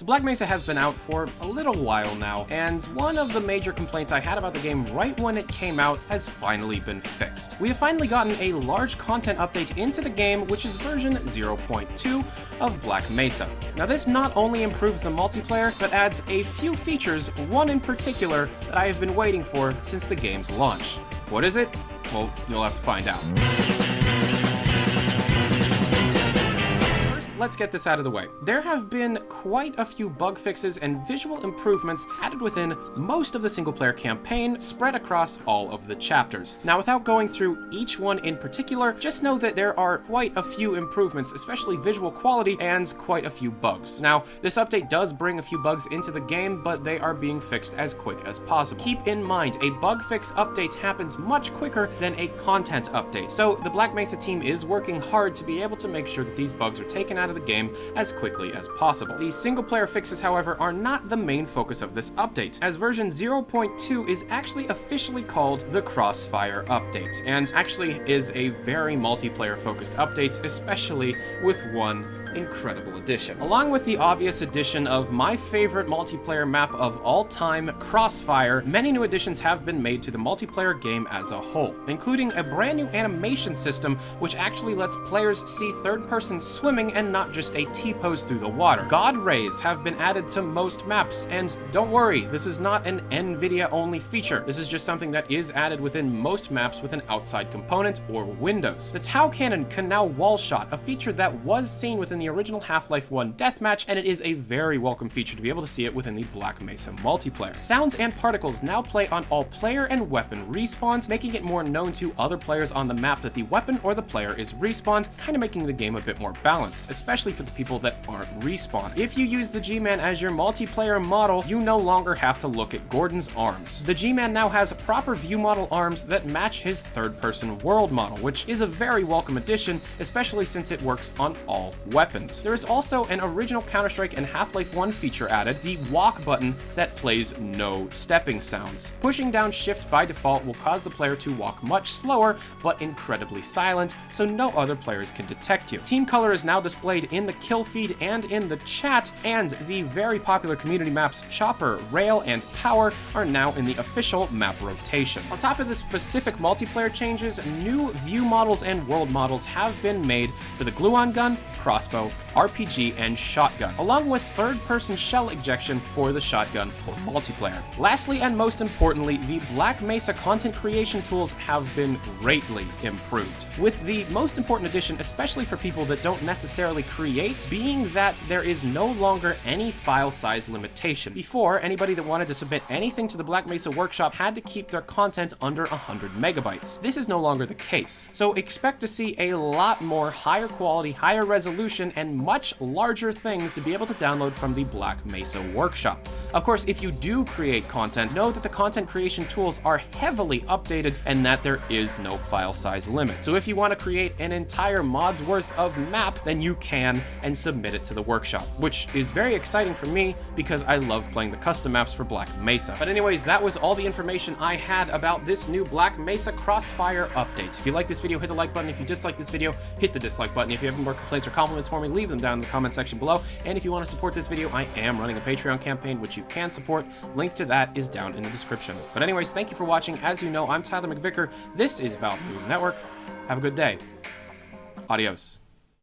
So Black Mesa has been out for a little while now, and one of the major complaints I had about the game right when it came out has finally been fixed. We have finally gotten a large content update into the game, which is version 0.2 of Black Mesa. Now this not only improves the multiplayer, but adds a few features, one in particular that I have been waiting for since the game's launch. What is it? Well, you'll have to find out. Let's get this out of the way. There have been quite a few bug fixes and visual improvements added within most of the single-player campaign, spread across all of the chapters. Now, without going through each one in particular, just know that there are quite a few improvements, especially visual quality, and quite a few bugs. Now, this update does bring a few bugs into the game, but they are being fixed as quick as possible. Keep in mind, a bug fix update happens much quicker than a content update, so the Black Mesa team is working hard to be able to make sure that these bugs are taken out of the game as quickly as possible. The single-player fixes, however, are not the main focus of this update, as version 0.2 is actually officially called the Crossfire update, and actually is a very multiplayer-focused update, especially with one incredible addition. Along with the obvious addition of my favorite multiplayer map of all time, Crossfire, many new additions have been made to the multiplayer game as a whole, including a brand new animation system which actually lets players see third-person swimming and not just a T-pose through the water. God rays have been added to most maps, and don't worry, this is not an NVIDIA-only feature. This is just something that is added within most maps with an outside component or windows. The Tau Cannon can now wall-shot, a feature that was seen within the original Half-Life 1 deathmatch, and it is a very welcome feature to be able to see it within the Black Mesa multiplayer. Sounds and particles now play on all player and weapon respawns, making it more known to other players on the map that the weapon or the player is respawned, kind of making the game a bit more balanced, especially for the people that aren't respawned. If you use the G-Man as your multiplayer model, you no longer have to look at Gordon's arms. The G-Man now has proper view model arms that match his third-person world model, which is a very welcome addition, especially since it works on all weapons. There is also an original Counter-Strike and Half-Life 1 feature added, the walk button that plays no stepping sounds. Pushing down shift by default will cause the player to walk much slower, but incredibly silent, so no other players can detect you. Team color is now displayed in the kill feed and in the chat, and the very popular community maps Chopper, Rail, and Power are now in the official map rotation. On top of the specific multiplayer changes, new view models and world models have been made for the glue-on gun, crossbow, RPG, and shotgun, along with third-person shell ejection for the shotgun for multiplayer. Lastly, and most importantly, the Black Mesa content creation tools have been greatly improved, with the most important addition, especially for people that don't necessarily create, being that there is no longer any file size limitation. Before, anybody that wanted to submit anything to the Black Mesa workshop had to keep their content under 100 megabytes. This is no longer the case, so expect to see a lot more higher quality, higher resolution, and much larger things to be able to download from the Black Mesa workshop. Of course, if you do create content, know that the content creation tools are heavily updated and that there is no file size limit. So if you want to create an entire mod's worth of map, then you can and submit it to the workshop, which is very exciting for me because I love playing the custom maps for Black Mesa. But anyways, that was all the information I had about this new Black Mesa Crossfire update. If you like this video, hit the like button. If you dislike this video, hit the dislike button. If you have more complaints or compliments for me, leave them down in the comment section below. And if you want to support this video, I am running a Patreon campaign, which you can support. Link to that is down in the description. But anyways, thank you for watching. As you know, I'm Tyler McVicker. This is Valve News Network. Have a good day. Adios.